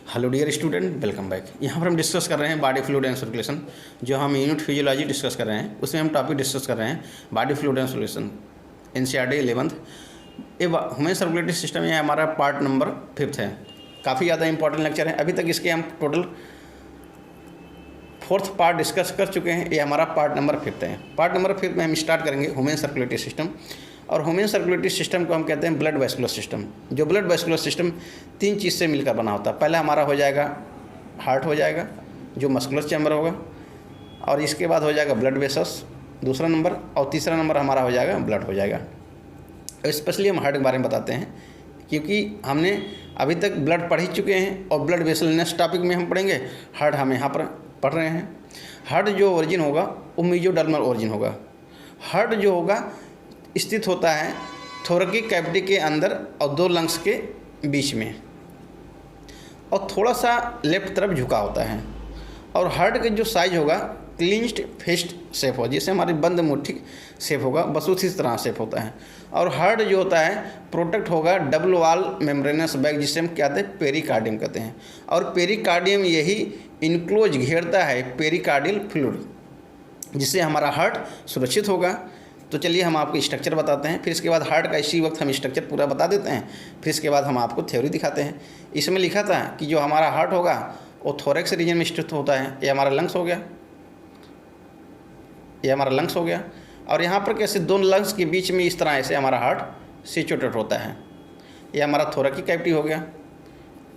Hello dear student, welcome back. यहाँ पर हम डिस्कस कर रहे हैं बॉडी फ्लूइड एंड सर्कुलेशन। जो हम यूनिट फिजियोलॉजी डिस्कस कर रहे हैं उसमें हम टॉपिक डिस्कस कर रहे हैं body fluid and circulation, NCERT 11th। ये ह्यूमन सर्कुलेटरी सिस्टम, ये हमारा पार्ट नंबर 5 है। काफ़ी ज़्यादा इंपॉर्टेंट लेक्चर है। अभी तक इसके हम टोटल 4th पार्ट डिस्कस कर चुके हैं। ये हमारा पार्ट नंबर 5 है। पार्ट नंबर 5 में हम स्टार्ट करेंगे ह्यूमन सर्कुलेटरी सिस्टम। और ह्यूमन सर्कुलेटरी सिस्टम को हम कहते हैं ब्लड वेस्कुलर सिस्टम। जो ब्लड वेस्कुलर सिस्टम 3 चीज़ से मिलकर बना होता है। पहला हमारा हो जाएगा हार्ट हो जाएगा, जो मस्कुलर चैम्बर होगा, और इसके बाद हो जाएगा ब्लड वेसल्स दूसरा नंबर, और तीसरा नंबर हमारा हो जाएगा ब्लड हो जाएगा। स्पेशली हम हार्ट के बारे में बताते हैं क्योंकि हमने अभी तक ब्लड पढ़ ही चुके हैं, और ब्लड वेसल नेक्स्ट टॉपिक में हम पढ़ेंगे। हार्ट हम यहाँ पर पढ़ रहे हैं। हार्ट जो ओरिजिन होगा वो मेसोडर्मल ओरिजिन होगा। हार्ट जो होगा स्थित होता है थोरैकिक कैविटी के अंदर और 2 लंग्स के बीच में, और थोड़ा सा लेफ्ट तरफ झुका होता है। और हार्ट का जो साइज होगा क्लिंच्ड फिस्ट शेप हो, जैसे हमारी बंद मुट्ठी शेप होगा, बस उसी तरह शेप होता है। और हार्ट जो होता है प्रोटेक्ट होगा डबल वॉल मेम्ब्रेनस बैग, जिसे हम कहते हैं पेरिकार्डियम कहते हैं। और पेरिकार्डियम यही इनक्लोज घेरता है पेरिकार्डियल फ्लूइड, जिससे हमारा हार्ट सुरक्षित होगा। तो चलिए हम आपको स्ट्रक्चर बताते हैं, फिर इसके बाद हार्ट का इसी वक्त हम स्ट्रक्चर पूरा बता देते हैं, फिर इसके बाद हम आपको थ्योरी दिखाते हैं। इसमें लिखा था कि जो हमारा हार्ट होगा वो थोरैक्स रीजन में स्थित होता है। ये हमारा लंग्स हो गया, ये हमारा लंग्स हो गया। और यहाँ पर कैसे 2 लंग्स के बीच में इस तरह ऐसे हमारा हार्ट सिचुएटेड होता है। ये हमारा थोरैकिक कैविटी हो गया,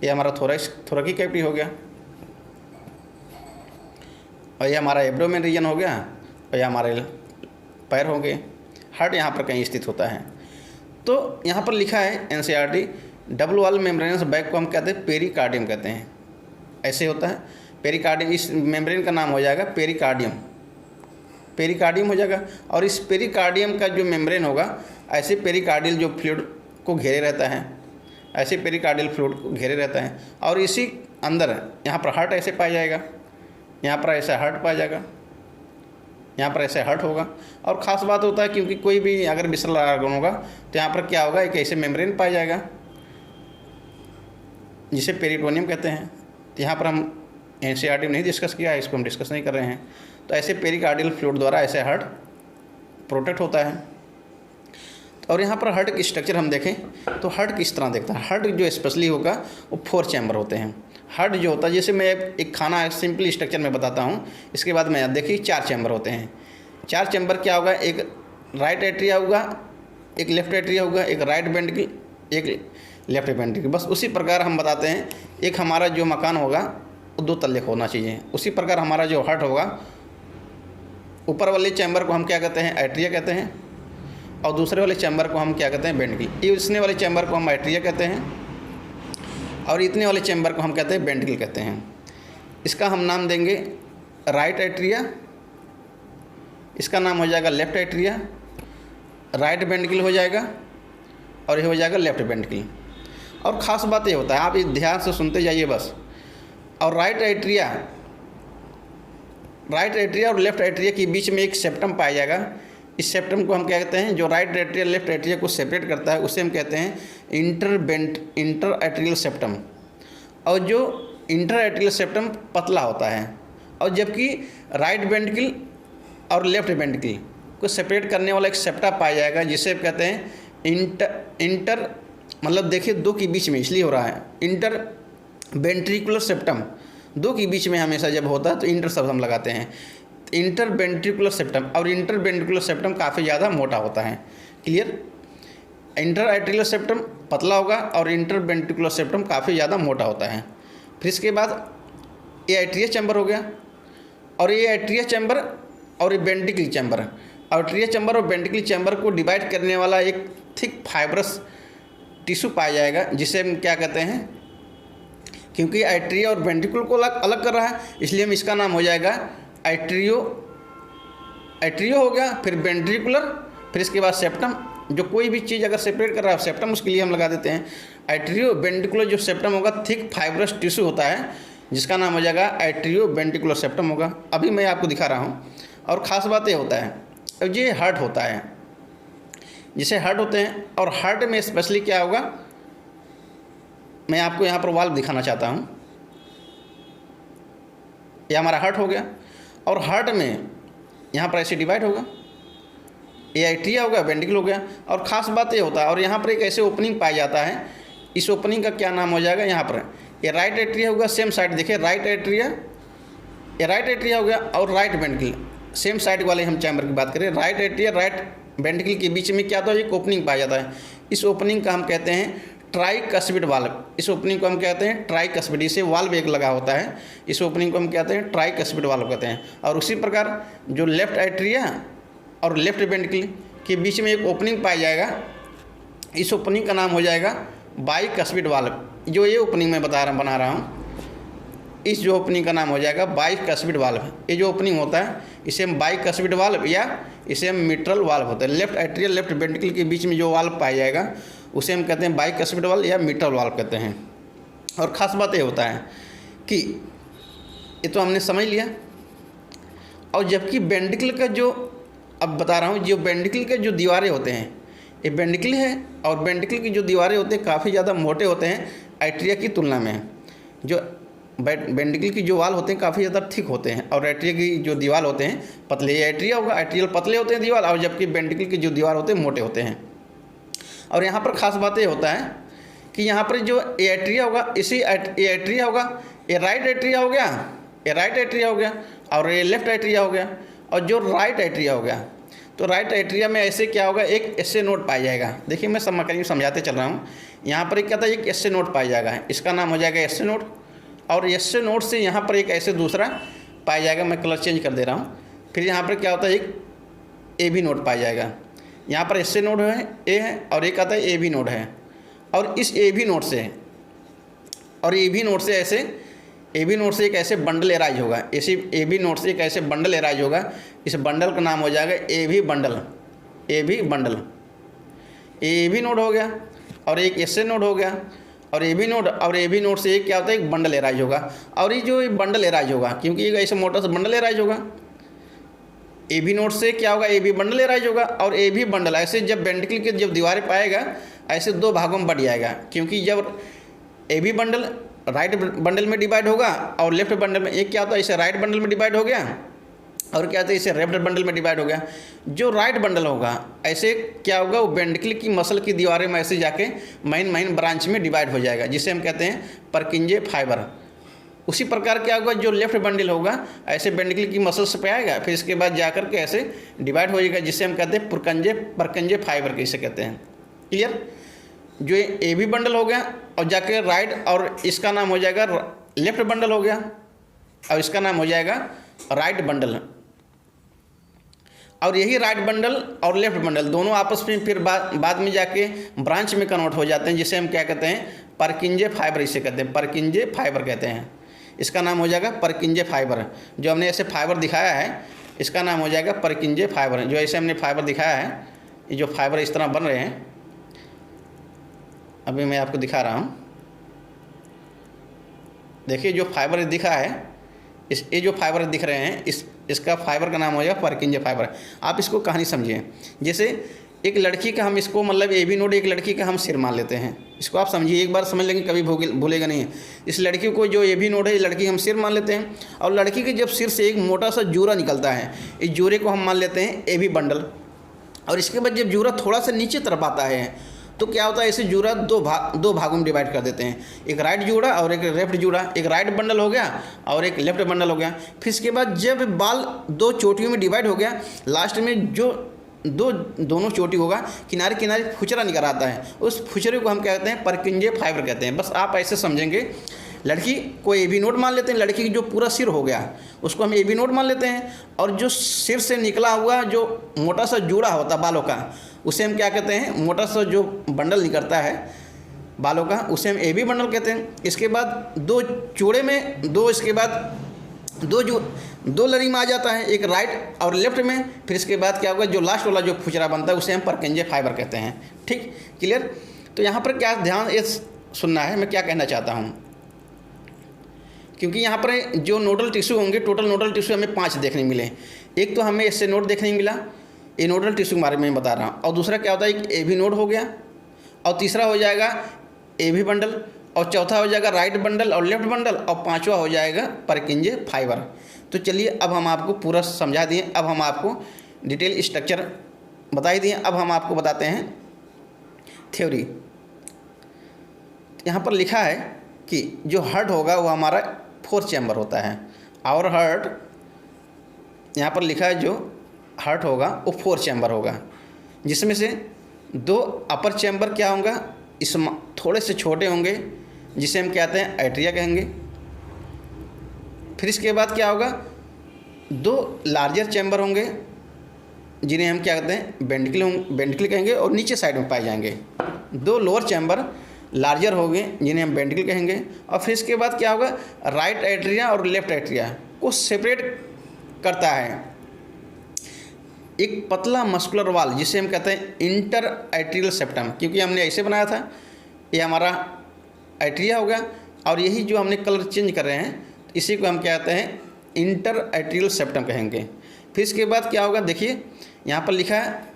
ये हमारा थोरैकिक कैविटी हो गया, और ये हमारा एब्डोमेन रीजन हो गया, और ये हमारे पैर होंगे। हार्ट यहाँ पर कहीं स्थित होता है। तो यहाँ पर लिखा है NCERT double wall membranes bag को हम कहते हैं पेरिकार्डियम कहते हैं। ऐसे होता है पेरिकार्डियम। इस मेम्ब्रेन का नाम हो जाएगा पेरिकार्डियम, पेरिकार्डियम हो जाएगा। और इस पेरिकार्डियम का जो मेम्ब्रेन होगा ऐसे पेरिकार्डियल जो फ्लूइड को घेरे रहता है, ऐसे पेरिकार्डियल फ्लूइड को घेरे रहता है। और इसी अंदर यहाँ पर हार्ट ऐसे पाया जाएगा, यहाँ पर ऐसा हार्ट पाया जाएगा, यहाँ पर ऐसे हार्ट होगा। और ख़ास बात होता है क्योंकि कोई भी अगर विसरल ऑर्गन होगा तो यहाँ पर क्या होगा, एक ऐसे मेम्ब्रेन पाया जाएगा जिसे पेरिटोनियम कहते हैं। तो यहाँ पर हम NCERT में नहीं डिस्कस किया है, इसको हम डिस्कस नहीं कर रहे हैं। तो ऐसे पेरिकार्डियल फ्लूइड द्वारा ऐसे हार्ट प्रोटेक्ट होता है। और यहाँ पर हार्ट की स्ट्रक्चर हम देखें तो हार्ट किस तरह देखता है। हार्ट जो स्पेशली होगा वो 4 चैम्बर होते हैं। हार्ट जो होता है, जैसे मैं एक खाना सिंपली स्ट्रक्चर में बताता हूँ, इसके बाद मैं देखिए 4 चैम्बर होते हैं। 4 चैम्बर क्या होगा, एक राइट एट्रिया होगा, एक लेफ्ट एट्रिया होगा, एक राइट वेंट्रिकल, एक लेफ्ट वेंट्रिकल। बस उसी प्रकार हम बताते हैं एक हमारा जो मकान होगा वो 2 तल्ले होना चाहिए। उसी प्रकार हमारा जो हार्ट होगा, ऊपर वाले चैम्बर को हम क्या कहते हैं, एट्रिया कहते हैं, और दूसरे वाले चैम्बर को हम क्या कहते हैं, वेंट्रिकल। इसने वाले चैम्बर को हम एट्रिया कहते हैं, और इतने वाले चैम्बर को हम कहते हैं वेंट्रिकल कहते हैं। इसका हम नाम देंगे राइट एट्रिया, इसका नाम हो जाएगा लेफ्ट एट्रिया, राइट वेंट्रिकल हो जाएगा, और ये हो जाएगा लेफ्ट वेंट्रिकल। और ख़ास बात ये होता है, आप ये ध्यान से सुनते जाइए बस। और राइट एट्रिया और लेफ्ट एट्रिया के बीच में एक सेप्टम पाया जाएगा। इस सेप्टम को हम क्या कहते हैं, जो राइट एट्रिया लेफ्ट एट्रिया को सेपरेट करता है, उसे हम कहते हैं इंटर एट्रियल सेप्टम। और जो इंटर एट्रियल सेप्टम पतला होता है, और जबकि राइट वेंट्रिकल और लेफ्ट वेंट्रिकल को सेपरेट करने वाला एक सेप्टा पाया जाएगा, जिसे कहते हैं इंटर मतलब देखिए 2 के बीच में इसलिए हो रहा है इंटर वेंट्रिकुलर सेप्टम। 2 के बीच में हमेशा जब होता है तो इंटर शब्द हम लगाते हैं, इंटर वेंट्रिकुलर सेप्टम। और इंटर वेंट्रिकुलर सेप्टम काफ़ी ज़्यादा मोटा होता है। क्लियर, इंटर एट्रियल सेप्टम पतला होगा और इंटर वेंट्रिकुलर सेप्टम काफ़ी ज़्यादा मोटा होता है। फिर इसके बाद ये एट्रिया चैम्बर हो गया, और ये एट्रिया चैम्बर और ये वेंट्रिकल चैम्बर। एट्रिया चैम्बर और वेंट्रिकल चैम्बर को डिवाइड करने वाला एक थिक फाइब्रस टिश्यू पाया जाएगा, जिसे हम क्या कहते हैं, क्योंकि एट्रिया और वेंट्रिकल को अलग कर रहा है, इसलिए हम इसका नाम हो जाएगा एट्रियो हो गया, फिर वेंट्रिकुलर, फिर इसके बाद सेप्टम। जो कोई भी चीज़ अगर सेपरेट कर रहा है सेप्टम, उसके लिए हम लगा देते हैं एट्रियो वेंट्रिकुलर। जो सेप्टम होगा थिक फाइब्रस टिश्यू होता है, जिसका नाम हो जाएगा एट्रियो वेंट्रिकुलर सेप्टम होगा। अभी मैं आपको दिखा रहा हूँ। और ख़ास बात ये होता है, अब ये हार्ट होता है, जिसे हार्ट होते हैं। और हार्ट में स्पेशली क्या होगा, मैं आपको यहाँ पर वाल्व दिखाना चाहता हूँ। ये हमारा हार्ट हो गया, और हार्ट में यहाँ पर ऐसे डिवाइड होगा, ये एट्रिया हो गया, वेंट्रिकल हो गया। और ख़ास बात ये होता है, और यहाँ पर एक ऐसे ओपनिंग पाया जाता है, इस ओपनिंग का क्या नाम हो जाएगा, यहाँ पर ये राइट एट्रिया होगा, सेम साइड देखिए राइट एट्रिया, ये राइट एट्रिया हो गया, और राइट वेंट्रिकल सेम साइड वाले हम चैम्बर की बात करें, राइट एट्रिया राइट वेंट्रिकल के बीच में क्या होता है, एक ओपनिंग पाया जाता है। इस ओपनिंग का हम कहते हैं ट्राइकस्पिड वाल्व। इस ओपनिंग को हम कहते हैं ट्राइकस्पिड, इसे वाल्व एक लगा होता है, इस ओपनिंग को हम कहते हैं ट्राइकस्पिड वाल्व कहते हैं। और उसी प्रकार जो लेफ्ट एट्रिया और लेफ्ट वेंट्रिकल के बीच में एक ओपनिंग पाया जाएगा, इस ओपनिंग का नाम हो जाएगा बाइकस्पिड वाल्व। जो ये ओपनिंग मैं बना रहा हूँ, इस जो ओपनिंग का नाम हो जाएगा बाइकस्पिड वाल्व। ये जो ओपनिंग होता है इसे हम बाइकस्पिड वाल्व या इसे हम मिट्रल वाल्व होता है। लेफ्ट एट्रियल लेफ्ट वेंट्रिकल के बीच में जो वाल्व पाया जाएगा उसे हम कहते हैं बाइकस्पिड वाल्व या मिट्रल वाल्व कहते हैं। और ख़ास बात ये होता है कि ये तो हमने समझ लिया, और जबकि वेंट्रिकल का जो अब बता रहा हूँ, जो वेंट्रिकल के जो दीवारें होते हैं, ये वेंट्रिकल है, और वेंट्रिकल की जो दीवारें होते हैं काफ़ी ज़्यादा मोटे होते हैं एट्रिया की तुलना में। जो वेंट्रिकल की जो वाल होते हैं काफ़ी ज़्यादा थिक होते हैं, और एट्रिया की जो दीवार होते हैं पतले। ये एट्रिया होगा, एट्रियल पतले होते हैं दीवार, और जबकि वेंट्रिकल की जो दीवार होते हैं मोटे होते हैं। और यहाँ पर ख़ास बात ये होता है कि यहाँ पर जो एट्रिया होगा, इसी एट्रिया होगा, ये राइट एट्रिया हो गया, ये राइट एट्रिया हो गया, और ये लेफ्ट एट्रिया हो गया। और जो राइट एट्रिया हो गया, तो राइट एट्रिया में ऐसे क्या होगा, एक एस नोड पाया जाएगा। देखिए मैं करीब समझाते चल रहा हूँ। यहाँ पर एक क्या था, एक एस नोड पाया जाएगा, इसका नाम हो जाएगा एस नोड। और एस नोड से यहाँ पर एक ऐसे दूसरा पाया जाएगा, मैं कलर चेंज कर दे रहा हूँ। फिर यहाँ पर क्या होता है, एक ए भी नोड पाया जाएगा। यहाँ पर एस नोड है, ए है, और एक आता है ए भी नोड है। और इस ए भी नोड से और ए भी नोड से ऐसे ए बी नोड से एक ऐसे बंडल एराइज होगा, इसी ए बी नोड से एक ऐसे बंडल एराइज होगा। इस बंडल का नाम हो जाएगा A B bundle. A B bundle, A B node हो गया, और एक एस ए नोड हो गया, और ए बी नोड, और ए बी नोड से एक क्या होता है, एक बंडल एराइज होगा। और ये जो बंडल एराइज होगा, क्योंकि ये ऐसे मोटा सा बंडल एराइज होगा, ए बी नोड से क्या होगा, ए बी बंडल एराइज होगा। और ए बी बंडल ऐसे जब वेंट्रिकल के जब दीवारें पाएगा, ऐसे दो भागों में बढ़ जाएगा। क्योंकि जब A B bundle right bundle में डिवाइड होगा, और लेफ्ट बंडल में, एक क्या होता है इसे राइट बंडल में डिवाइड हो गया, और क्या होता है इसे लेफ्ट बंडल में डिवाइड हो गया। जो राइट बंडल होगा ऐसे क्या होगा, वो वेंट्रिकल की मसल की दीवारें में ऐसे जाके मेन ब्रांच में डिवाइड हो जाएगा, जिसे हम कहते हैं परकिंजे फाइबर। उसी प्रकार क्या होगा, जो लेफ्ट बंडल होगा ऐसे वेंट्रिकल की मसल्स पे आएगा, फिर इसके बाद जाकर के ऐसे डिवाइड हो जाएगा, जिसे हम कहते हैं परकिंजे फाइबर कैसे कहते हैं। क्लियर। जो ए बी बंडल हो गया, और जाके राइट, और इसका नाम हो जाएगा लेफ्ट बंडल हो गया, और इसका नाम हो जाएगा राइट बंडल। और यही राइट बंडल और लेफ्ट बंडल दोनों आपस में फिर बाद में जाके ब्रांच में कन्वर्ट हो जाते हैं, जिसे हम क्या कहते हैं, परकिंजे फाइबर इसे कहते हैं, परकिंजे फाइबर कहते हैं। इसका नाम हो जाएगा परकिंजे फाइबर। जो हमने ऐसे फाइबर दिखाया है, इसका नाम हो जाएगा परकिंजे फाइबर। जो ऐसे हमने फाइबर दिखाया है, ये जो फाइबर इस तरह बन रहे हैं, अभी मैं आपको दिखा रहा हूँ। देखिए जो फाइबर दिखा है, ये जो फाइबर दिख रहे हैं, इसका फाइबर का नाम हो जाएगा परकिंजे फाइबर। आप इसको कहानी समझिए, जैसे एक लड़की का हम इसको मतलब ए बी नोड, एक लड़की का हम सिर मान लेते हैं। इसको आप समझिए, एक बार समझ लेंगे कभी भूलेगा नहीं। इस लड़की को जो ए बी नोड है, लड़की हम सिर मान लेते हैं, और लड़की के जब सिर से एक मोटा सा जूरा निकलता है, इस जूरे को हम मान लेते हैं ए बी बंडल। और इसके बाद जब जूरा थोड़ा सा नीचे तरफ आता है, तो क्या होता है, इसे जूरा दो भागों में डिवाइड कर देते हैं, एक राइट जूड़ा और एक लेफ्ट जूड़ा। एक राइट बंडल हो गया और एक लेफ्ट बंडल हो गया। फिर इसके बाद जब बाल दो चोटियों में डिवाइड हो गया, लास्ट में जो दोनों चोटी होगा, किनारे किनारे फुचरा निकल आता है, उस फुचरे को हम क्या कहते हैं, परकिंजे फाइबर कहते हैं। बस आप ऐसे समझेंगे। लड़की को ए बी नोड मान लेते हैं, लड़की की जो पूरा सिर हो गया उसको हम ए बी नोड मान लेते हैं, और जो सिर से निकला हुआ जो मोटा सा जूड़ा होता है बालों का, उसे हम क्या कहते हैं, मोटा सा जो बंडल निकलता है बालों का, उसे हम ए बी बंडल कहते हैं। इसके बाद दो चूड़े में इसके बाद दो लड़ी में आ जाता है, एक राइट और लेफ्ट में। फिर इसके बाद क्या होगा, जो लास्ट वाला जो फुचरा बनता है उसे हम परकिंजे फाइबर कहते हैं। ठीक, क्लियर। तो यहाँ पर क्या ध्यान ये सुनना है, मैं क्या कहना चाहता हूँ, क्योंकि यहाँ पर जो नोडल टिश्यू होंगे, टोटल नोडल टिश्यू हमें 5 देखने मिले। एक तो हमें इससे नोड देखने मिला, ये नोडल टिश्यू के बारे में बता रहा हूँ। और दूसरा क्या होता है, एक ए बी नोड हो गया, और तीसरा हो जाएगा ए बी बंडल, और चौथा हो जाएगा राइट बंडल और लेफ्ट बंडल, और पांचवा हो जाएगा परकिंजे फाइबर। तो चलिए अब हम आपको पूरा समझा दिए, अब हम आपको डिटेल स्ट्रक्चर बता ही दिए। अब हम आपको बताते हैं थ्योरी। यहाँ पर लिखा है कि जो हार्ट होगा वो हमारा 4 चैम्बर होता है। और हार्ट यहाँ पर लिखा है जो हार्ट होगा वो 4 चैम्बर होगा, जिसमें से 2 अपर चैम्बर क्या होगा, इस थोड़े से छोटे होंगे, जिसे हम कहते हैं एट्रिया कहेंगे। फिर इसके बाद क्या होगा, 2 लार्जर चैम्बर होंगे, जिन्हें हम क्या कहते हैं वेंट्रिकल कहेंगे, और नीचे साइड में पाए जाएंगे। 2 लोअर चैम्बर लार्जर होंगे, जिन्हें हम वेंट्रिकल कहेंगे। और फिर इसके बाद क्या होगा, राइट एट्रिया और लेफ्ट एट्रिया को सेपरेट करता है एक पतला मस्कुलर वाल, जिसे हम कहते हैं इंटर एट्रियल सेप्टम। क्योंकि हमने ऐसे बनाया था, ये हमारा एट्रिया हो गया, और यही जो हमने कलर चेंज कर रहे हैं इसी को हम क्या कहते हैं इंटर एट्रियल सेप्टम कहेंगे। फिर इसके बाद क्या होगा, देखिए यहाँ पर लिखा है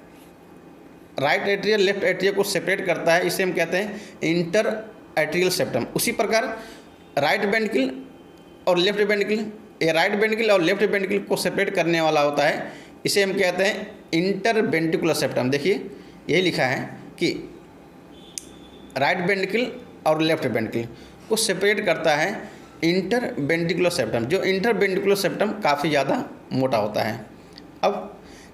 राइट एट्रिया लेफ्ट एट्रिया को सेपरेट करता है, इसे हम कहते हैं इंटर एट्रियल सेप्टम। उसी प्रकार राइट वेंट्रिकल और लेफ्ट वेंट्रिकल, ये राइट वेंट्रिकल और लेफ्ट वेंट्रिकल को सेपरेट करने वाला होता है, इसे हम कहते हैं इंटर वेंट्रिकुलर सेप्टम। देखिए यही लिखा है कि राइट वेंट्रिकल और लेफ्ट वेंट्रिकल को सेपरेट करता है इंटर वेंट्रिकुलर सेप्टम। जो इंटर वेंट्रिकुलर सेप्टम काफ़ी ज़्यादा मोटा होता है। अब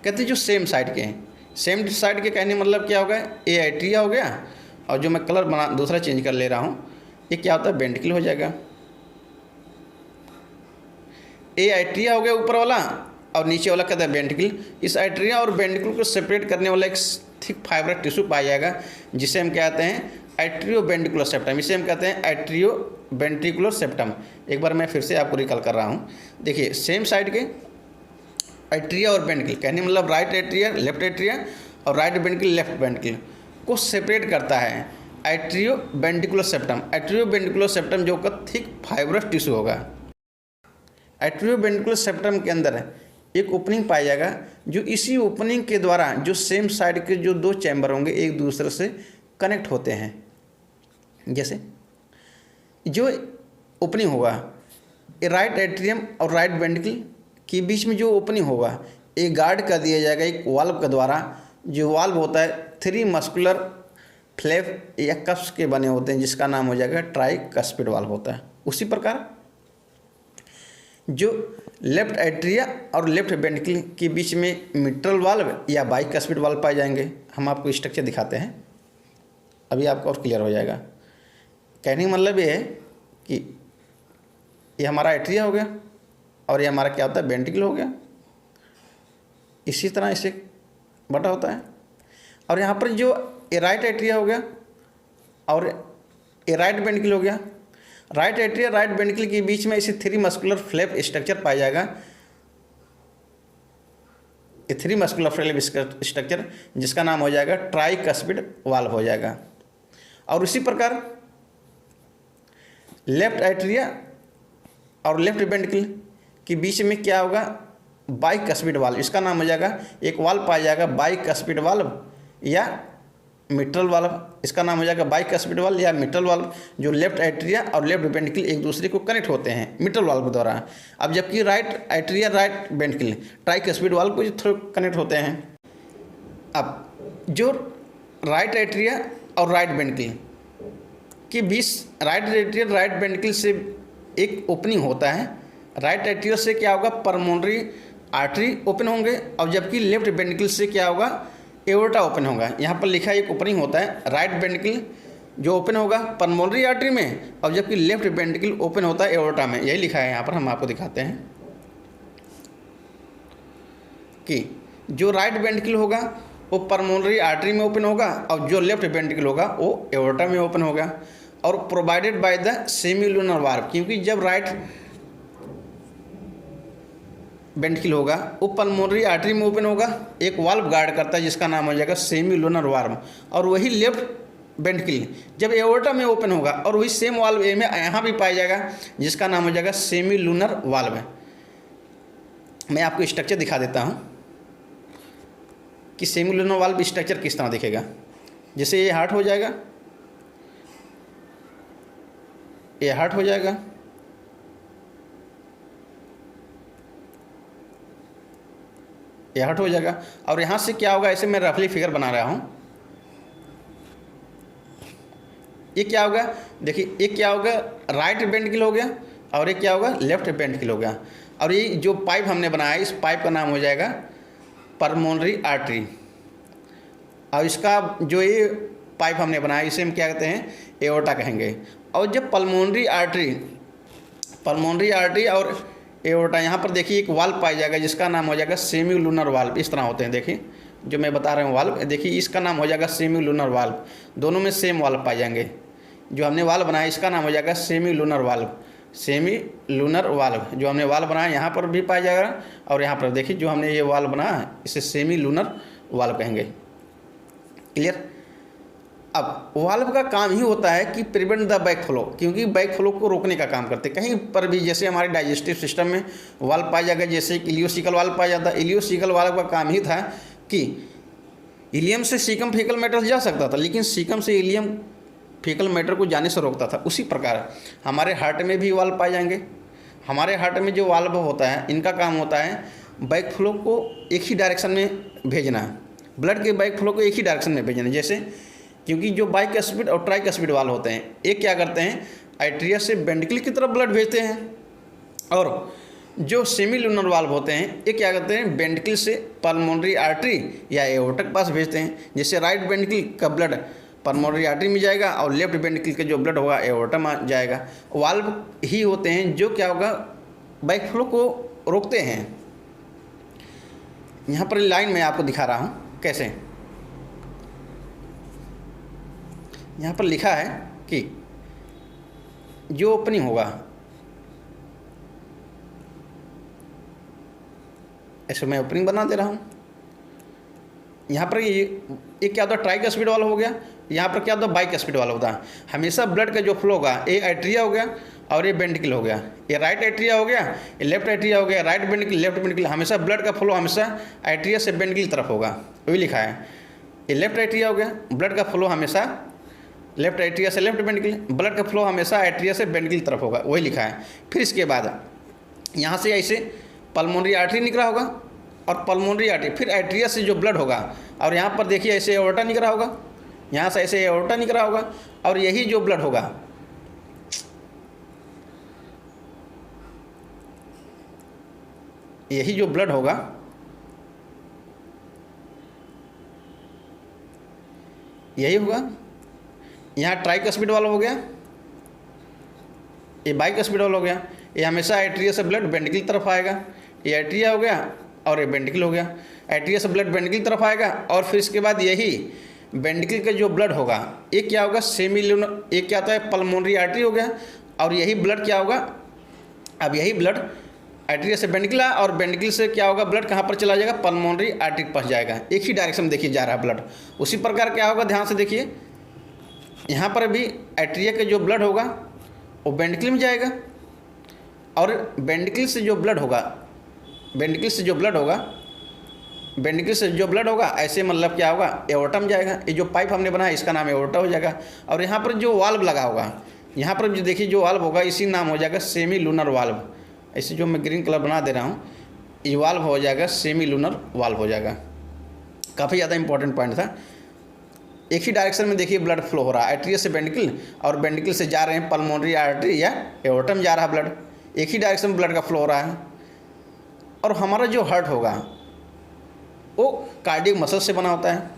कहते हैं जो सेम साइड के हैं, सेम साइड के कहने मतलब क्या होगा, ये एट्रिया हो गया, और जो मैं कलर बना दूसरा चेंज कर ले रहा हूँ, ये क्या होता है वेंट्रिकल हो जाएगा। ये एट्रिया हो गया ऊपर वाला, और नीचे वाला कहता है वेंट्रिकल। इस एट्रिया और वेंट्रिकल को सेपरेट करने वाला एक थिक फाइबर टिश्यू पाया जाएगा, जिसे हम कहते हैं एट्रियो वेंट्रिकुलर सेप्टम। इसे हम कहते हैं एट्रियो वेंट्रिकुलर सेप्टम। एक बार मैं फिर से आपको रिकॉल कर रहा हूँ। देखिए सेम साइड के एट्रिया और वेंट्रिकल कहने मतलब राइट एट्रिया लेफ्ट एट्रिया और राइट वेंट्रिकल लेफ्ट वेंट्रिकल को सेपरेट करता है atrio ventricular septum. Atrio ventricular septum जो का थिक फाइब्रस टिश्यू होगा। एट्रियो वेंट्रिकुलर सेप्टम के अंदर एक ओपनिंग पाया जाएगा, जो इसी ओपनिंग के द्वारा जो सेम साइड के जो 2 चैम्बर होंगे एक दूसरे से कनेक्ट होते हैं। जैसे जो ओपनिंग होगा ये राइट एट्रियम और राइट वेंट्रिकल के बीच में जो ओपनिंग होगा ये गार्ड कर दिया जाएगा एक वाल्व के द्वारा। जो वाल्व होता है 3 मस्कुलर फ्लैप या कप्स के बने होते हैं, जिसका नाम हो जाएगा ट्राइकस्पिड वाल्व होता है। उसी प्रकार जो लेफ्ट एट्रिया और लेफ्ट वेंट्रिकल के बीच में मिट्रल वाल्व या बाइकस्पिड वाल्व पाए जाएंगे। हम आपको स्ट्रक्चर दिखाते हैं, अभी आपको और क्लियर हो जाएगा। कहने का मतलब ये है कि ये हमारा एट्रिया हो गया और ये हमारा क्या होता है वेंट्रिकल हो गया। इसी तरह इसे बटा होता है। और यहाँ पर जो ये राइट एट्रिया हो गया और ये राइट वेंट्रिकल हो गया। राइट एट्रिया राइट वेंट्रिकल के बीच में इसे 3 मस्कुलर फ्लैप स्ट्रक्चर पाया जाएगा। ये 3 मस्कुलर फ्लैप स्ट्रक्चर जिसका नाम हो जाएगा ट्राइकस्पिड वाल्व हो जाएगा। और उसी प्रकार लेफ्ट एट्रिया और लेफ्ट वेंट्रिकल के बीच में क्या होगा बाइकस्पिड वाल्व, इसका नाम हो जाएगा एक वाल्व पाया जाएगा बाइकस्पिड वाल्व या मिट्रल वाल्व। इसका नाम हो जाएगा बाइकस्पिड वाल्व या मिट्रल वाल्व, जो लेफ्ट एट्रिया और लेफ्ट वेंट्रिकल एक दूसरे को कनेक्ट होते हैं मिट्रल वाल्व के द्वारा। अब जबकि right atria right ventricle tricuspid valve को थ्रू कनेक्ट होते हैं। अब जो राइट एट्रिया और राइट वेंट्रिकल के बीच राइट एट्रिया राइट वेंट्रिकल से एक ओपनिंग होता है। राइट एट्रिया से क्या होगा पल्मोनरी आर्टरी ओपन होंगे, और जबकि लेफ्ट वेंट्रिकल से क्या होगा एओर्टा ओपन होगा। यहाँ पर लिखा एक ओपनिंग होता है राइट वेंट्रिकल जो ओपन होगा पल्मोनरी आर्टरी में, और जबकि लेफ्ट वेंट्रिकल ओपन होता है एओर्टा में। यही लिखा है यहाँ पर, हम आपको दिखाते हैं कि जो राइट वेंट्रिकल होगा वो पल्मोनरी आर्टरी में ओपन होगा, और जो लेफ्ट वेंट्रिकल होगा वो एओर्टा में ओपन होगा। और provided by the semilunar valve, क्योंकि जब राइट वेंट्रिकल होगा वो पल्मोनरी आर्टरी में ओपन होगा, एक वाल्व गार्ड करता है जिसका नाम हो जाएगा सेमीलुनर वाल्व। और वही लेफ्ट वेंट्रिकल जब एओर्टा में ओपन होगा और वही सेम वाल्व ए में यहाँ भी पाया जाएगा जिसका नाम हो जाएगा सेमीलुनर वाल्व। मैं आपको स्ट्रक्चर दिखा देता हूँ कि सेमीलुनर वाल्व स्ट्रक्चर किस तरह दिखेगा। जैसे ये हार्ट हो जाएगा, ये हार्ट हो जाएगा, ये हार्ट हो जाएगा। और यहाँ से क्या होगा, ऐसे मैं रफली फिगर बना रहा हूँ, ये क्या होगा, देखिए ये क्या होगा, राइट वेंट्रिकल हो गया और ये क्या होगा, लेफ्ट वेंट्रिकल हो गया। और ये जो पाइप हमने बनाया इस पाइप का नाम हो जाएगा पल्मोनरी आर्टरी। और इसका जो ये पाइप हमने बनाया इसे हम क्या कहते हैं, एओर्टा कहेंगे। और जब पल्मोनरी आर्टरी और एओर्टा, यहाँ पर देखिए एक वाल्व पाया जाएगा जिसका नाम हो जाएगा सेमी लूनर वाल्व। इस तरह होते हैं, देखिए जो मैं बता रहा हूँ वाल्व, देखिए इसका नाम हो जाएगा सेमी लूनर वाल्व। दोनों में सेम वाल्व पाए जाएंगे। जो हमने वाल्व बनाया इसका नाम हो जाएगा सेमी लूनर वाल्व। जो हमने वाल्व बनाया यहाँ पर भी पाया जाएगा और यहाँ पर देखिए जो हमने ये वाल्व बनाया इसे सेमी लूनर वाल्व कहेंगे। क्लियर। अब वाल्व का काम ही होता है कि प्रिवेंट द बैक फ्लो, क्योंकि बैक फ्लो को रोकने का काम करते हैं। कहीं पर भी जैसे हमारे डाइजेस्टिव सिस्टम में वाल्व पाया जाएगा, जैसे इलियोसिकल वाल्व पाया जाता है। इलियोसिकल वाल्व का काम ही था कि इलियम से सीकम फीकल मैटर जा सकता था, लेकिन सीकम से इलियम फीकल मैटर को जाने से रोकता था। उसी प्रकार हमारे हार्ट में भी वाल्व पाए जाएंगे। हमारे हार्ट में जो वाल्व होता है इनका काम होता है बैक फ्लो को एक ही डायरेक्शन में भेजना, ब्लड के बैक फ्लो को एक ही डायरेक्शन में भेजना। जैसे क्योंकि जो बाइकस्पिड और ट्राइकस्पिड वाल्व होते हैं एक क्या करते हैं, आर्टेरिया से वेंट्रिकल की तरफ ब्लड भेजते हैं, और जो सेमी लूनर वाल्व होते हैं ये क्या करते हैं, वेंट्रिकल से पल्मोनरी आर्टरी या एओर्टा के पास भेजते हैं। जैसे राइट वेंट्रिकल का ब्लड पल्मोनरी आर्टरी में जाएगा और लेफ्ट वेंट्रिकल का जो ब्लड होगा एओर्टा में जाएगा। वाल्व ही होते हैं जो क्या होगा, बैक फ्लो को रोकते हैं। यहाँ पर लाइन में आपको दिखा रहा हूँ कैसे। यहाँ पर लिखा है कि जो ओपनिंग होगा, ऐसे मैं ओपनिंग बना दे रहा हूँ। यहाँ पर ये क्या होता है, ट्राइकस्पिड वाला हो गया। यहाँ पर क्या होता है, बाइकस्पिड वाला होता है। हमेशा ब्लड का जो फ्लो होगा, ये आर्टेरिया हो गया और ये वेंट्रिकल हो गया, ये राइट आर्टेरिया हो गया, ये लेफ्ट आर्टेरिया हो गया, राइट वेंट्रिकल लेफ्ट वेंट्रिकल। हमेशा ब्लड का फ्लो हमेशा आर्टेरिया से वेंट्रिकल की तरफ होगा, वही लिखा है। ये लेफ्ट आर्टेरिया हो गया, ब्लड का फ्लो हमेशा लेफ्ट आर्टेरिया से लेफ्ट वेंट्रिकल, ब्लड का फ्लो हमेशा आर्टेरिया से वेंट्रिकल की तरफ होगा, वही लिखा है। फिर इसके बाद यहाँ से ऐसे पल्मोनरी आर्टरी निकला होगा और पल्मोनरी आर्टरी फिर आर्टेरिया से जो ब्लड होगा, और यहाँ पर देखिए ऐसे एओर्टा निकला होगा, यहाँ से ऐसे एओर्टा निकला होगा, और यही जो ब्लड होगा यही होगा। यहाँ ट्राइकस्पिड वाला हो गया, ये बाइकस्पिड वाला हो गया। ये हमेशा आर्टेरिया से ब्लड वेंट्रिकल की तरफ आएगा, ये आर्टेरिया हो गया और ये वेंट्रिकल हो गया। आर्टेरिया से ब्लड वेंट्रिकल की तरफ आएगा और फिर इसके बाद यही वेंट्रिकल का जो ब्लड होगा ये क्या होगा, सेमी लूनर, ये क्या होता है, पल्मोनरी आर्टरी हो गया। और यही ब्लड क्या होगा, अब यही ब्लड आर्टेरिया से वेंट्रिकल और वेंट्रिकल से क्या होगा, ब्लड कहाँ पर चला जाएगा, पल्मोनरी आर्टरी के पास जाएगा। एक ही डायरेक्शन में देखिए जा रहा है ब्लड। उसी प्रकार क्या होगा, ध्यान से देखिए, यहाँ पर भी आर्टेरिया का जो ब्लड होगा वो वेंट्रिकल में जाएगा, और वेंट्रिकल से जो ब्लड होगा ऐसे मतलब क्या होगा, एओर्टा में जाएगा। ये जो पाइप हमने बनाया इसका नाम एओर्टा हो जाएगा। और यहाँ पर जो वाल्व लगा होगा, यहाँ पर जो देखिए जो वाल्व होगा इसी नाम हो जाएगा सेमी लूनर वाल्व। ऐसे जो मैं ग्रीन कलर बना दे रहा हूँ ये वाल्व हो जाएगा सेमी लूनर वाल्व हो जाएगा। काफ़ी ज़्यादा इंपॉर्टेंट पॉइंट था। एक ही डायरेक्शन में देखिए ब्लड फ्लो हो रहा है, आर्टेरिया से वेंट्रिकल और वेंट्रिकल से जा रहे हैं पल्मोनरी आर्टरी या एओर्टा में जा रहा है ब्लड। एक ही डायरेक्शन में ब्लड का फ्लो हो रहा है। और हमारा जो हार्ट होगा वो कार्डियक मसल से बना होता है,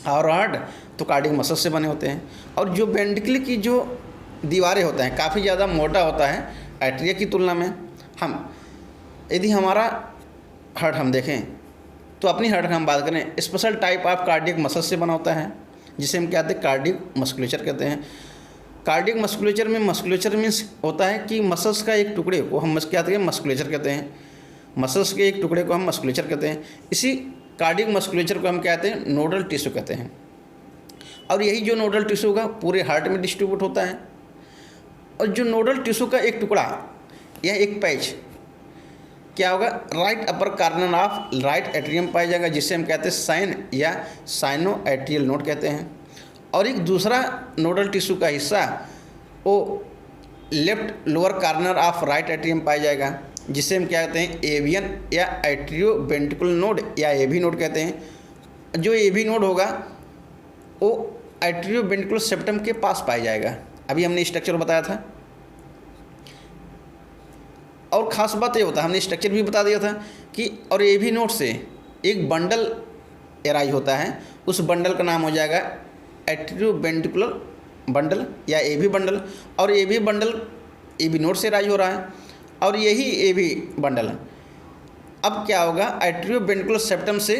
और हार्ट तो कार्डियक मसल से बने होते हैं। और जो वेंट्रिकल की जो दीवारें होते हैं काफ़ी ज़्यादा मोटा होता है आर्टेरिया की तुलना में। हम यदि हमारा हार्ट हम देखें तो अपनी हार्ट का हम बात करें, special type of cardiac muscle से बना होता है जिसे हम क्या कहते हैं, कार्डियक मस्कुलेचर कहते हैं। कार्डियक मस्कुलेचर में मस्कुलेचर मीन्स होता है कि मसल्स का एक टुकड़े को हम क्या कहते हैं, मस्कुलेचर कहते हैं। मसल्स के एक टुकड़े को हम मस्कुलेचर कहते हैं। इसी कार्डियक मस्कुलेचर को हम कहते हैं नोडल टिश्यू कहते हैं। और यही जो नोडल टिश्यू होगा पूरे हार्ट में डिस्ट्रीब्यूट होता है। और जो नोडल टिश्यू का एक टुकड़ा या एक पैच क्या होगा, right upper corner of right atrium पाया जाएगा, जिसे हम कहते हैं साइन या साइनो एट्रियल नोड कहते हैं। और एक दूसरा नोडल टिश्यू का हिस्सा वो left lower corner of right atrium पाया जाएगा, जिसे हम क्या कहते हैं एवियन या एट्रियो वेंट्रिकुलर नोड या एवी नोड कहते हैं। जो एवी नोड होगा वो एट्रियो वेंट्रिकुलर सेप्टम के पास पाया जाएगा। अभी हमने स्ट्रक्चर बताया था। और ख़ास बात ये होता है, हमने स्ट्रक्चर भी बता दिया था कि और एवी नोड से एक बंडल एराइज होता है, उस बंडल का नाम हो जाएगा एट्रियो वेंट्रिकुलर बंडल या एवी बंडल। और एवी बंडल एवी नोड से एराइज हो रहा है, और यही एवी बंडल अब क्या होगा एट्रियो वेंट्रिकुलर सेप्टम से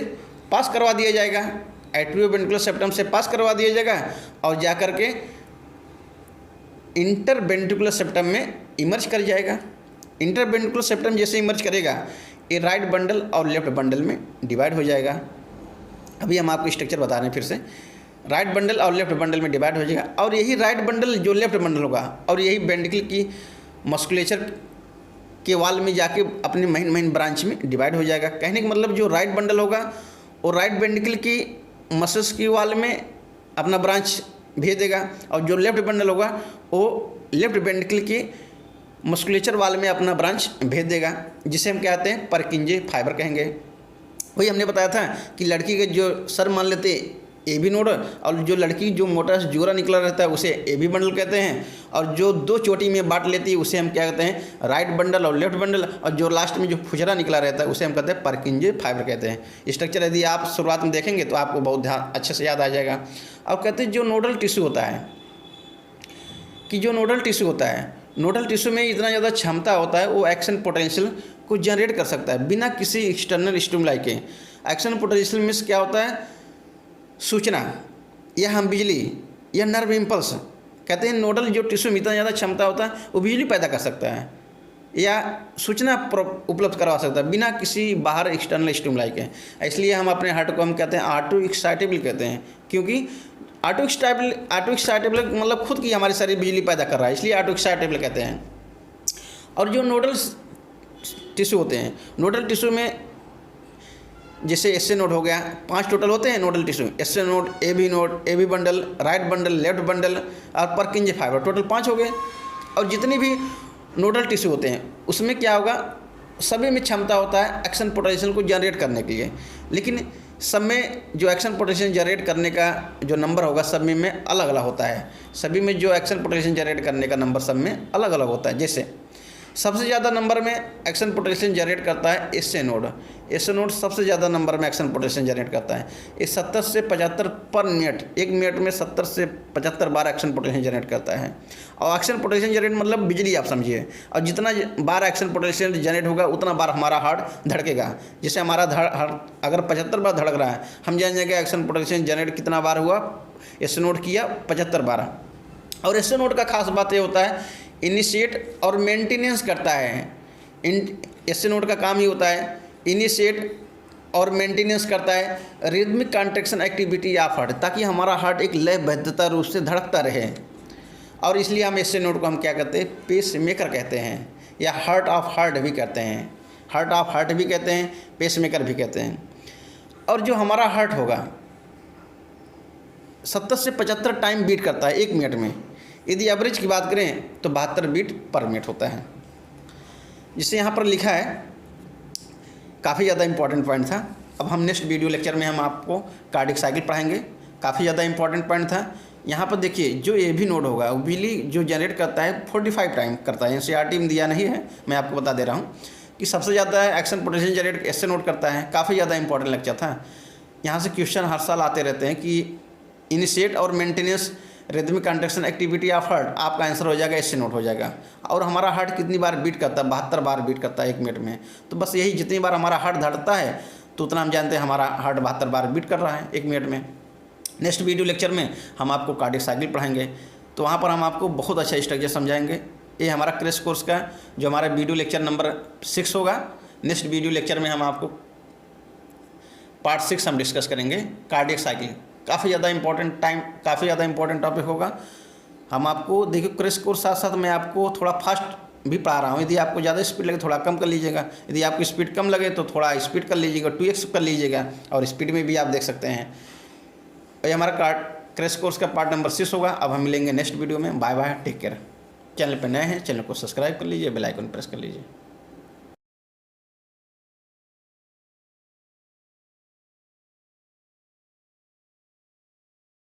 पास करवा दिया जाएगा। एट्रियो वेंट्रिकुलर सेप्टम से पास करवा दिया जाएगा और जा कर के इंटर वेंट्रिकुलर सेप्टम में इमर्ज कर जाएगा। इंटर वेंट्रिकुलर सेप्टम जैसे इमर्ज करेगा ये राइट बंडल और लेफ्ट बंडल में डिवाइड हो जाएगा। अभी हम आपको स्ट्रक्चर बता रहे हैं फिर से। राइट बंडल और लेफ्ट बंडल में डिवाइड हो जाएगा, और यही राइट बंडल जो लेफ्ट बंडल होगा और यही वेंट्रिकल की मस्कुलेचर के वाल में जाके अपने महीन महीन ब्रांच में डिवाइड हो जाएगा। कहने का मतलब जो राइट बंडल होगा वो राइट वेंट्रिकल की मसल्स की वाल में अपना ब्रांच भेज देगा, और जो लेफ्ट बंडल होगा वो लेफ्ट वेंट्रिकल की मस्कुलेचर वाल में अपना ब्रांच भेज देगा, जिसे हम कहते हैं परकिंजे फाइबर कहेंगे। वही हमने बताया था कि लड़की के जो सर मान लेते एबी नोड, और जो लड़की जो मोटा जोरा निकला रहता है उसे एबी बंडल कहते हैं, और जो दो चोटी में बांट लेती है उसे हम क्या कहते हैं राइट बंडल और लेफ्ट बंडल, और जो लास्ट में जो फुजरा निकला रहता है उसे हम कहते हैं परकिंजे फाइबर कहते हैं। स्ट्रक्चर यदि आप शुरुआत में देखेंगे तो आपको बहुत ध्यान अच्छे से याद आ जाएगा। अब कहते हैं जो नोडल टिश्यू होता है, कि जो नोडल टिश्यू होता है, नोडल टिश्यू में इतना ज़्यादा क्षमता होता है वो एक्शन पोटेंशियल को जनरेट कर सकता है बिना किसी एक्सटर्नल स्टिमुलाई के। एक्शन पोटेंशियल मीन्स क्या होता है सूचना या हम बिजली या नर्व इम्पल्स कहते हैं। नोडल जो टिश्यू में इतना ज़्यादा क्षमता होता है वो बिजली पैदा कर सकता है या सूचना उपलब्ध करवा सकता है बिना किसी बाहर एक्सटर्नल स्टिमुलाई के। इसलिए हम अपने हार्ट को हम कहते हैं ऑटो एक्साइटेबल कहते हैं, क्योंकि ऑटो एक्साइटेबल मतलब खुद की हमारे शरीर बिजली पैदा कर रहा है, इसलिए ऑटो एक्साइटेबल कहते हैं। और जो नोडल टिश्यू होते हैं, नोडल टिश्यू में जैसे एसए नोड हो गया, 5 टोटल होते हैं nodal tissue, SA node, AB bundle, right bundle, left bundle और परकिंजे फाइबर, टोटल 5 हो गए। और जितनी भी नोडल टिश्यू होते हैं उसमें क्या होगा सभी में क्षमता होता है एक्शन पोटेंशियल को जनरेट करने के लिए, लेकिन सब में जो एक्शन पोटेंशियल जनरेट करने का जो नंबर होगा सब में अलग अलग होता है। सभी में जो एक्शन पोटेंशियल जनरेट करने का नंबर सब में अलग अलग होता है। जैसे सबसे ज़्यादा नंबर में एक्शन पोटेंशियल जनरेट करता है एसए नोड। एसए नोड सबसे ज़्यादा नंबर में एक्शन पोटेंशियल जनरेट करता है। ये 70 से 75 पर मिनट, एक मिनट में 70 से 75 बार एक्शन पोटेंशियल जनरेट करता है। और एक्शन पोटेंशियल जनरेट मतलब बिजली आप समझिए, और जितना बार एक्शन पोटेंशियल जनरेट होगा उतना बार हमारा हार्ट धड़केगा। जैसे हमारा हार्ट अगर 75 बार धड़क रहा है, हम जान जाएंगे एक्शन पोटेंशियल जनरेट कितना बार हुआ, एसए नोड किया 75 बार। और एसए नोड का खास बात ये होता है इनिशिएट और मेंटेनेंस करता है। एसए नोड का काम ही होता है इनिशिएट और मेंटेनेंस करता है rhythmic contraction activity of heart, ताकि हमारा हार्ट एक लयबद्धता रूप से धड़कता रहे। और इसलिए हम एसए नोड को हम क्या कहते हैं पेस मेकर कहते हैं, या हार्ट ऑफ हार्ट भी कहते हैं, हार्ट ऑफ हार्ट भी कहते हैं, पेस मेकर भी कहते हैं। और जो हमारा हार्ट होगा 70 से 75 टाइम बीट करता है 1 मिनट में। यदि एवरेज की बात करें तो 72 बीट पर मिनट होता है। जिसे यहाँ पर लिखा है काफ़ी ज़्यादा इंपॉर्टेंट पॉइंट था। अब हम नेक्स्ट वीडियो लेक्चर में हम आपको कार्डियक साइकिल पढ़ाएंगे। काफ़ी ज़्यादा इंपॉर्टेंट पॉइंट था। यहाँ पर देखिए जो एबी नोड होगा वो बिजली जो जनरेट करता है 45 टाइम करता है। एनसीईआरटी में दिया नहीं है, मैं आपको बता दे रहा हूँ कि सबसे ज़्यादा action potential generate SA node करता है। काफ़ी ज़्यादा इंपॉर्टेंट लेक्चर था। यहाँ से क्वेश्चन हर साल आते रहते हैं कि इनिशिएट और maintenance rhythmic contraction activity of heart, आपका आंसर हो जाएगा एसए नोड हो जाएगा। और हमारा हार्ट कितनी बार बीट करता है 72 बार बीट करता है 1 मिनट में। तो बस यही जितनी बार हमारा हार्ट धड़कता है तो उतना हम जानते हैं हमारा हार्ट 72 बार बीट कर रहा है 1 मिनट में। नेक्स्ट वीडियो लेक्चर में हम आपको कार्डियक साइकिल पढ़ाएंगे, तो वहाँ पर हम आपको बहुत अच्छा स्ट्रक्चर समझाएंगे। ये हमारा क्रैश कोर्स का जो हमारा वीडियो लेक्चर नंबर 6 होगा। नेक्स्ट वीडियो लेक्चर में हम आपको पार्ट 6 हम डिस्कस करेंगे कार्डियक साइकिल। काफ़ी ज़्यादा इंपॉर्टेंट टॉपिक होगा। हम आपको देखिए क्रैश कोर्स साथ साथ मैं आपको थोड़ा फास्ट भी पढ़ा रहा हूँ। यदि आपको ज़्यादा स्पीड लगे थोड़ा कम कर लीजिएगा, यदि आपकी स्पीड कम लगे तो थोड़ा स्पीड कर लीजिएगा, 2x कर लीजिएगा, और स्पीड में भी आप देख सकते हैं। ये हमारा क्रैश कोर्स का पार्ट नंबर 6 होगा। अब हम मिलेंगे नेक्स्ट वीडियो में। Bye bye, take care. Channel पर नए हैं चैनल को सब्सक्राइब कर लीजिए, बेल आइकन प्रेस कर लीजिए।